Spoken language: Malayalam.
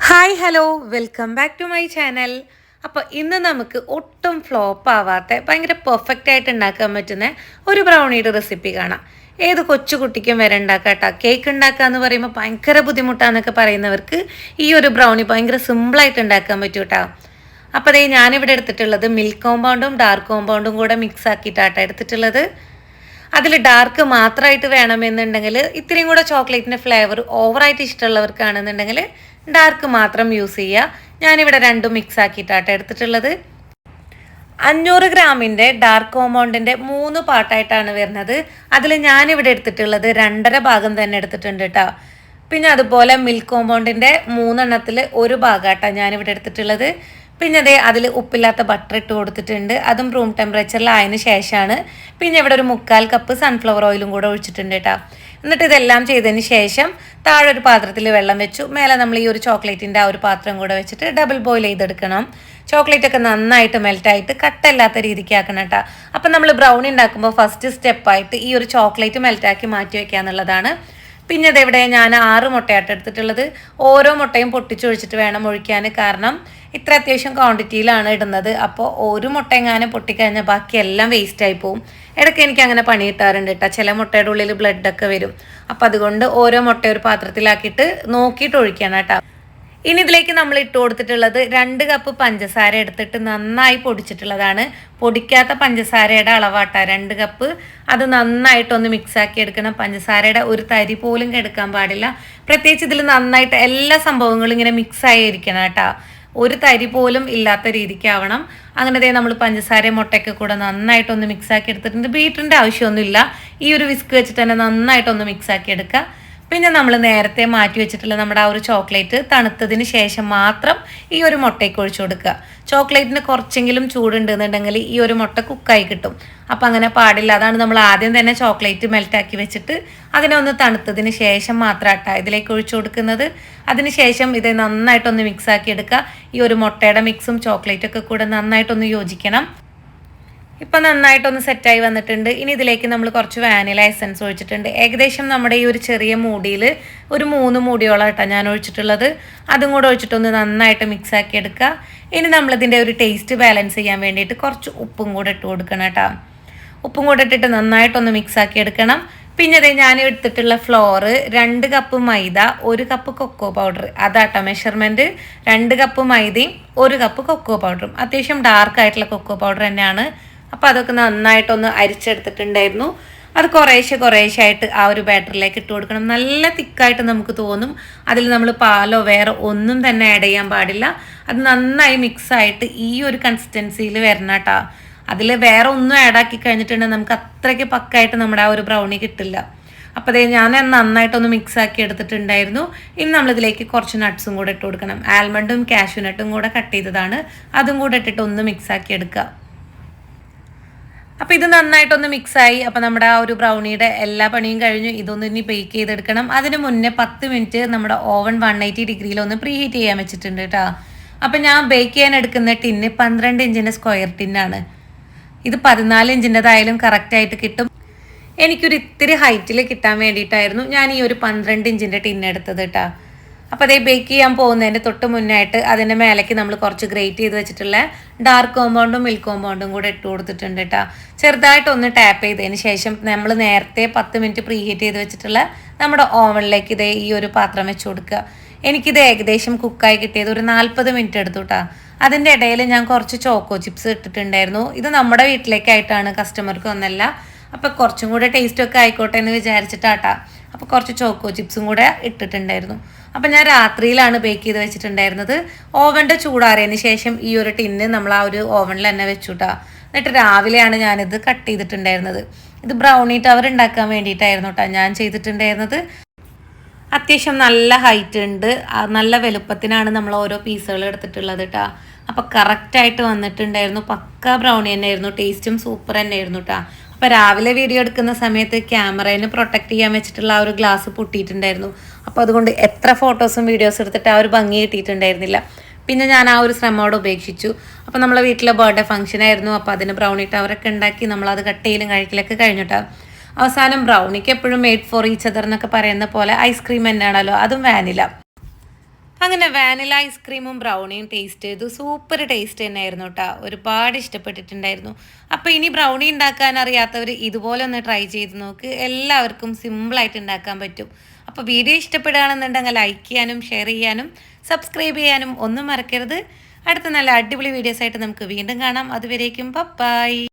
Hi hello welcome back to my channel. അപ്പോൾ ഇന്ന് നമുക്ക് ഒട്ടും ഫ്ലോപ്പ് ആവാത്ത ഭയങ്കര പെർഫെക്റ്റ് ആയിട്ട് ഉണ്ടാക്കാൻ പറ്റുന്ന ഒരു ബ്രൗണിയുടെ റെസിപ്പി കാണാം. ഏത് കൊച്ചു കുട്ടിക്കും വരെ ഉണ്ടാക്കാം കേട്ടോ. കേക്ക് ഉണ്ടാക്കുക എന്ന് പറയുമ്പോൾ ഭയങ്കര ബുദ്ധിമുട്ടാന്നൊക്കെ പറയുന്നവർക്ക് ഈ ഒരു ബ്രൗണി ഭയങ്കര സിമ്പിളായിട്ട് ഉണ്ടാക്കാൻ പറ്റും കേട്ടോ. അപ്പോൾ അതേ ഞാനിവിടെ എടുത്തിട്ടുള്ളത് മിൽക്ക് കോമ്പൗണ്ടും ഡാർക്ക് കോമ്പൗണ്ടും കൂടെ മിക്സ് ആക്കിയിട്ടാട്ടോ എടുത്തിട്ടുള്ളത്. അതിൽ ഡാർക്ക് മാത്രമായിട്ട് വേണമെന്നുണ്ടെങ്കിൽ ഇത്രയും കൂടെ ചോക്ലേറ്റിൻ്റെ ഫ്ലേവർ ഓവറായിട്ട് ഇഷ്ടമുള്ളവർക്കാണെന്നുണ്ടെങ്കിൽ ഡാർക്ക് മാത്രം യൂസ് ചെയ്യുക. ഞാനിവിടെ രണ്ടും മിക്സ് ആക്കിയിട്ടാണ് എടുത്തിട്ടുള്ളത്. 500 ഗ്രാമിൻ്റെ ഡാർക്ക് കോമ്പൗണ്ടിൻ്റെ 3 പാർട്ടായിട്ടാണ് വരുന്നത്. അതിൽ ഞാനിവിടെ എടുത്തിട്ടുള്ളത് 2.5 ഭാഗം തന്നെ എടുത്തിട്ടുണ്ട് കേട്ടോ. പിന്നെ അതുപോലെ മിൽക്ക് കോമ്പൗണ്ടിൻ്റെ 3 എണ്ണത്തിൽ 1 ഭാഗമായിട്ടാണ് ഞാനിവിടെ എടുത്തിട്ടുള്ളത്. പിന്നെ അതേ അതിൽ ഉപ്പില്ലാത്ത ബട്ടർ ഇട്ട് കൊടുത്തിട്ടുണ്ട്. അതും റൂം ടെമ്പറേച്ചറിലായതിനു ശേഷമാണ്. പിന്നെ ഇവിടെ ഒരു 3/4 കപ്പ് സൺഫ്ലവർ ഓയിലും കൂടെ ഒഴിച്ചിട്ടുണ്ട് കേട്ടോ. എന്നിട്ട് ഇതെല്ലാം ചെയ്തതിന് ശേഷം താഴെ ഒരു പാത്രത്തിൽ വെള്ളം വെച്ചു. മേലെ നമ്മൾ ഈ ഒരു ചോക്ലേറ്റിൻ്റെ ആ ഒരു പാത്രം കൂടെ വെച്ചിട്ട് ഡബിൾ ബോയിൽ ചെയ്തെടുക്കണം. ചോക്ലേറ്റ് ഒക്കെ നന്നായിട്ട് മെൽറ്റായിട്ട് കട്ടല്ലാത്ത രീതിക്ക് ആക്കണം കേട്ടോ. അപ്പം നമ്മൾ ബ്രൗണി ഉണ്ടാക്കുമ്പോൾ ഫസ്റ്റ് സ്റ്റെപ്പായിട്ട് ഈ ഒരു ചോക്ലേറ്റ് മെൽറ്റാക്കി മാറ്റി വയ്ക്കുക എന്നുള്ളതാണ്. പിന്നെ ഇതെവിടെ ഞാൻ 6 മുട്ടയായിട്ട് എടുത്തിട്ടുള്ളത്. ഓരോ മുട്ടയും പൊട്ടിച്ചൊഴിച്ചിട്ട് വേണം ഒഴിക്കാൻ. കാരണം ഇത്ര അത്യാവശ്യം ക്വാണ്ടിറ്റിയിലാണ് ഇടുന്നത്. അപ്പോൾ ഒരു മുട്ട എങ്ങാനും പൊട്ടിക്കഴിഞ്ഞാൽ ബാക്കിയെല്ലാം വേസ്റ്റായി പോവും. ഇടയ്ക്ക് എനിക്ക് അങ്ങനെ പണി കിട്ടാറുണ്ട് കേട്ടോ. ചില മുട്ടയുടെ ഉള്ളിൽ ബ്ലഡൊക്കെ വരും. അപ്പം അതുകൊണ്ട് ഓരോ മുട്ട ഒരു പാത്രത്തിലാക്കിയിട്ട് നോക്കിയിട്ട് ഒഴിക്കണം കേട്ടോ. ഇനി ഇതിലേക്ക് നമ്മൾ ഇട്ട് കൊടുത്തിട്ടുള്ളത് 2 കപ്പ് പഞ്ചസാര എടുത്തിട്ട് നന്നായി പൊടിച്ചിട്ടുള്ളതാണ്. പൊടിക്കാത്ത പഞ്ചസാരയുടെ അളവാട്ടാ 2 കപ്പ്. അത് നന്നായിട്ടൊന്ന് മിക്സാക്കി എടുക്കണം. പഞ്ചസാരയുടെ ഒരു തരി പോലും എടുക്കാൻ പാടില്ല. പ്രത്യേകിച്ച് ഇതിൽ നന്നായിട്ട് എല്ലാ സംഭവങ്ങളും ഇങ്ങനെ മിക്സായി ഇരിക്കണം കേട്ടോ. ഒരു തരി പോലും ഇല്ലാത്ത രീതിക്കാവണം. അങ്ങനെ നമ്മൾ പഞ്ചസാരയും മുട്ടയൊക്കെ കൂടെ നന്നായിട്ടൊന്ന് മിക്സാക്കി എടുത്തിട്ടുണ്ട്. ബീറ്ററിൻ്റെ ആവശ്യമൊന്നുമില്ല. ഈ ഒരു വിസ്ക് വെച്ചിട്ട് തന്നെ നന്നായിട്ടൊന്ന് മിക്സാക്കി എടുക്കുക. പിന്നെ നമ്മൾ നേരത്തെ മാറ്റി വെച്ചിട്ടുള്ള നമ്മുടെ ആ ഒരു ചോക്ലേറ്റ് തണുത്തതിന് ശേഷം മാത്രം ഈ ഒരു മുട്ടയ്ക്ക് ഒഴിച്ചു കൊടുക്കുക. ചോക്ലേറ്റിന് കുറച്ചെങ്കിലും ചൂടുണ്ടെന്നുണ്ടെങ്കിൽ ഈ ഒരു മുട്ട കുക്കായി കിട്ടും. അപ്പം അങ്ങനെ പാടില്ല. അതാണ് നമ്മൾ ആദ്യം തന്നെ ചോക്ലേറ്റ് മെൽറ്റാക്കി വെച്ചിട്ട് അതിനെ ഒന്ന് തണുത്തതിന് ശേഷം മാത്രമാട്ടാ ഇതിലേക്ക് ഒഴിച്ചു കൊടുക്കുന്നത്. അതിന് ശേഷം ഇത് നന്നായിട്ടൊന്ന് മിക്സാക്കി എടുക്കുക. ഈ ഒരു മുട്ടയുടെ മിക്സും ചോക്ലേറ്റൊക്കെ കൂടെ നന്നായിട്ടൊന്ന് യോജിക്കണം. ഇപ്പം നന്നായിട്ടൊന്ന് സെറ്റായി വന്നിട്ടുണ്ട്. ഇനി ഇതിലേക്ക് നമ്മൾ കുറച്ച് വാനില എസൻസ് ഒഴിച്ചിട്ടുണ്ട്. ഏകദേശം നമ്മുടെ ഈ ഒരു ചെറിയ മൂടിയിൽ ഒരു 3 മൂടിയോളം കേട്ടോ ഞാൻ ഒഴിച്ചിട്ടുള്ളത്. അതും കൂടെ ഒഴിച്ചിട്ടൊന്ന് നന്നായിട്ട് മിക്സാക്കി എടുക്കുക. ഇനി നമ്മളിതിൻ്റെ ഒരു ടേസ്റ്റ് ബാലൻസ് ചെയ്യാൻ വേണ്ടിയിട്ട് കുറച്ച് ഉപ്പും കൂടെ ഇട്ട് കൊടുക്കണം കേട്ടോ. ഉപ്പും കൂടെ ഇട്ടിട്ട് നന്നായിട്ടൊന്ന് മിക്സാക്കി എടുക്കണം. പിന്നെ അതേ ഞാൻ എടുത്തിട്ടുള്ള flour 2 cup maida 1 cup cocoa powder അതാട്ടോ മെഷർമെൻറ്റ്. 2 കപ്പ് മൈദയും 1 കപ്പ് കൊക്കോ പൗഡറും. അത്യാവശ്യം ഡാർക്കായിട്ടുള്ള കൊക്കോ പൗഡർ തന്നെയാണ്. അപ്പോൾ അതൊക്കെ നന്നായിട്ടൊന്ന് അരിച്ചെടുത്തിട്ടുണ്ടായിരുന്നു. അത് കുറേശ്ശായിട്ട് ആ ഒരു ബാറ്ററിലേക്ക് ഇട്ട് കൊടുക്കണം. നല്ല തിക്കായിട്ട് നമുക്ക് തോന്നും. അതിൽ നമ്മൾ പാലോ വേറെ ഒന്നും തന്നെ ആഡ് ചെയ്യാൻ പാടില്ല. അത് നന്നായി മിക്സായിട്ട് ഈ ഒരു കൺസിസ്റ്റൻസിയിൽ വരണം കേട്ടോ. അതിൽ വേറെ ഒന്നും ആഡാക്കി കഴിഞ്ഞിട്ടുണ്ടെങ്കിൽ നമുക്ക് അത്രയ്ക്ക് പക്കായിട്ട് നമ്മുടെ ആ ഒരു ബ്രൗണി കിട്ടില്ല. അപ്പോൾ അതേ ഞാൻ നന്നായിട്ടൊന്ന് മിക്സാക്കി എടുത്തിട്ടുണ്ടായിരുന്നു. ഇനി നമ്മളിതിലേക്ക് കുറച്ച് നട്ട്സും കൂടെ ഇട്ട് കൊടുക്കണം. ആൽമണ്ടും കാഷ്യൂനട്ടും കൂടെ കട്ട് ചെയ്തതാണ്. അതും കൂടെ ഇട്ടിട്ട് ഒന്ന് മിക്സാക്കി എടുക്കുക. അപ്പോൾ ഇത് നന്നായിട്ടൊന്ന് മിക്സായി. അപ്പോൾ നമ്മുടെ ആ ഒരു ബ്രൗണിയുടെ എല്ലാ പണിയും കഴിഞ്ഞു. ഇതൊന്ന് ഇനി ബേക്ക് ചെയ്തെടുക്കണം. അതിന് മുന്നേ 10 മിനിറ്റ് നമ്മുടെ ഓവൻ 180 ഡിഗ്രിയിലൊന്ന് പ്രീ ഹീറ്റ് ചെയ്യാൻ വെച്ചിട്ടുണ്ട് കേട്ടോ. അപ്പോൾ ഞാൻ ബേക്ക് ചെയ്യാൻ എടുക്കുന്ന ടിന്ന് 12 ഇഞ്ചിൻ്റെ സ്ക്വയർ ടിന്നാണ്. ഇത് 14 ഇഞ്ചിൻ്റെതായാലും കറക്റ്റായിട്ട് കിട്ടും. എനിക്കൊരു ഇത്തിരി ഹൈറ്റിൽ കിട്ടാൻ വേണ്ടിയിട്ടായിരുന്നു ഞാൻ ഈ ഒരു 12 ഇഞ്ചിൻ്റെ ടിന്ന് എടുത്തത് കേട്ടോ. അപ്പോൾ അതേ ബേക്ക് ചെയ്യാൻ പോകുന്നതിൻ്റെ തൊട്ട് മുന്നായിട്ട് അതിൻ്റെ മേലേക്ക് നമ്മൾ കുറച്ച് ഗ്രേറ്റ് ചെയ്ത് വെച്ചിട്ടുള്ള ഡാർക്ക് കോമ്പൗണ്ടും മിൽക്ക് കോമ്പൗണ്ടും കൂടെ ഇട്ട് കൊടുത്തിട്ടുണ്ട് കേട്ടോ. ചെറുതായിട്ടൊന്ന് ടാപ്പ് ചെയ്തതിന് ശേഷം നമ്മൾ നേരത്തെ 10 മിനിറ്റ് പ്രീ ഹീറ്റ് ചെയ്ത് വെച്ചിട്ടുള്ള നമ്മുടെ ഓവനിലേക്ക് ഇതേ ഈ ഒരു പാത്രം വെച്ച് കൊടുക്കുക. എനിക്കിത് ഏകദേശം കുക്കായി കിട്ടിയത് ഒരു 40 മിനിറ്റ് എടുത്തു കേട്ടോ. അതിൻ്റെ ഇടയിൽ ഞാൻ കുറച്ച് ചോക്കോ ചിപ്സ് ഇട്ടിട്ടുണ്ടായിരുന്നു. ഇത് നമ്മുടെ വീട്ടിലേക്കായിട്ടാണ്, കസ്റ്റമർക്ക് ഒന്നല്ല. അപ്പോൾ കുറച്ചും കൂടെ ടേസ്റ്റൊക്കെ ആയിക്കോട്ടെ എന്ന് വിചാരിച്ചിട്ടാട്ടാ. അപ്പോൾ കുറച്ച് ചോക്കോ ചിപ്സും കൂടെ ഇട്ടിട്ടുണ്ടായിരുന്നു. അപ്പം ഞാൻ രാത്രിയിലാണ് ബേക്ക് ചെയ്ത് വെച്ചിട്ടുണ്ടായിരുന്നത്. ഓവൻ്റെ ചൂടാറിയതിന് ശേഷം ഈ ഒരു ടിന്ന് നമ്മൾ ആ ഒരു ഓവനിൽ തന്നെ വെച്ചുട്ടാ. എന്നിട്ട് രാവിലെയാണ് ഞാനിത് കട്ട് ചെയ്തിട്ടുണ്ടായിരുന്നത്. ഇത് ബ്രൗണി ടവർ ഉണ്ടാക്കാൻ വേണ്ടിയിട്ടായിരുന്നു കേട്ടോ ഞാൻ ചെയ്തിട്ടുണ്ടായിരുന്നത്. അത്യാവശ്യം നല്ല ഹൈറ്റ് ഉണ്ട്. നല്ല വലുപ്പത്തിനാണ് നമ്മൾ ഓരോ പീസുകൾ എടുത്തിട്ടുള്ളത് കേട്ടോ. അപ്പോൾ കറക്റ്റായിട്ട് വന്നിട്ടുണ്ടായിരുന്നു. പക്ക ബ്രൗണി തന്നെയായിരുന്നു. ടേസ്റ്റും സൂപ്പർ തന്നെയായിരുന്നു കേട്ടോ. അപ്പോൾ രാവിലെ വീഡിയോ എടുക്കുന്ന സമയത്ത് ക്യാമറേനെ പ്രൊട്ടക്റ്റ് ചെയ്യാൻ വെച്ചിട്ടുള്ള ആ ഒരു ഗ്ലാസ് പൊട്ടിയിട്ടുണ്ടായിരുന്നു. അപ്പോൾ അതുകൊണ്ട് എത്ര ഫോട്ടോസും വീഡിയോസും എടുത്തിട്ട് ആ ഒരു ഭംഗി കിട്ടിയിട്ടുണ്ടായിരുന്നില്ല. പിന്നെ ഞാൻ ആ ഒരു ശ്രമോടെ ഉപേക്ഷിച്ചു. അപ്പോൾ നമ്മളെ വീട്ടിലെ ബർത്ത്ഡേ ഫംഗ്ഷൻ ആയിരുന്നു. അപ്പോൾ അതിന് ബ്രൗണി ടവറൊക്കെ ഉണ്ടാക്കി നമ്മളത് കട്ട് ചെയ്യലും കഴിക്കലൊക്കെ കഴിഞ്ഞിട്ടാണ്. അവസാനം ബ്രൗണിക്ക് എപ്പോഴും മെയ്ഡ് ഫോർ ഈച്ച് അതർ എന്നൊക്കെ പറയുന്ന പോലെ ഐസ്ക്രീം തന്നെയാണല്ലോ, അതും വാനില. അങ്ങനെ വാനില ഐസ്ക്രീമും ബ്രൗണിയും ടേസ്റ്റ് ചെയ്തു. സൂപ്പർ ടേസ്റ്റ് തന്നെയായിരുന്നു കേട്ടോ. ഒരുപാട് ഇഷ്ടപ്പെട്ടിട്ടുണ്ടായിരുന്നു. അപ്പോൾ ഇനി ബ്രൗണി ഉണ്ടാക്കാൻ അറിയാത്തവർ ഇതുപോലെ ഒന്ന് ട്രൈ ചെയ്ത് നോക്ക്. എല്ലാവർക്കും സിമ്പിളായിട്ട് ഉണ്ടാക്കാൻ പറ്റും. അപ്പോൾ വീഡിയോ ഇഷ്ടപ്പെടുകയാണെന്നുണ്ടെങ്കിൽ ലൈക്ക് ചെയ്യാനും ഷെയർ ചെയ്യാനും സബ്സ്ക്രൈബ് ചെയ്യാനും ഒന്നും മറക്കരുത്. അടുത്ത നല്ല അടിപൊളി വീഡിയോസ് ആയിട്ട് നമുക്ക് വീണ്ടും കാണാം. അതുവരേക്കും ബൈ.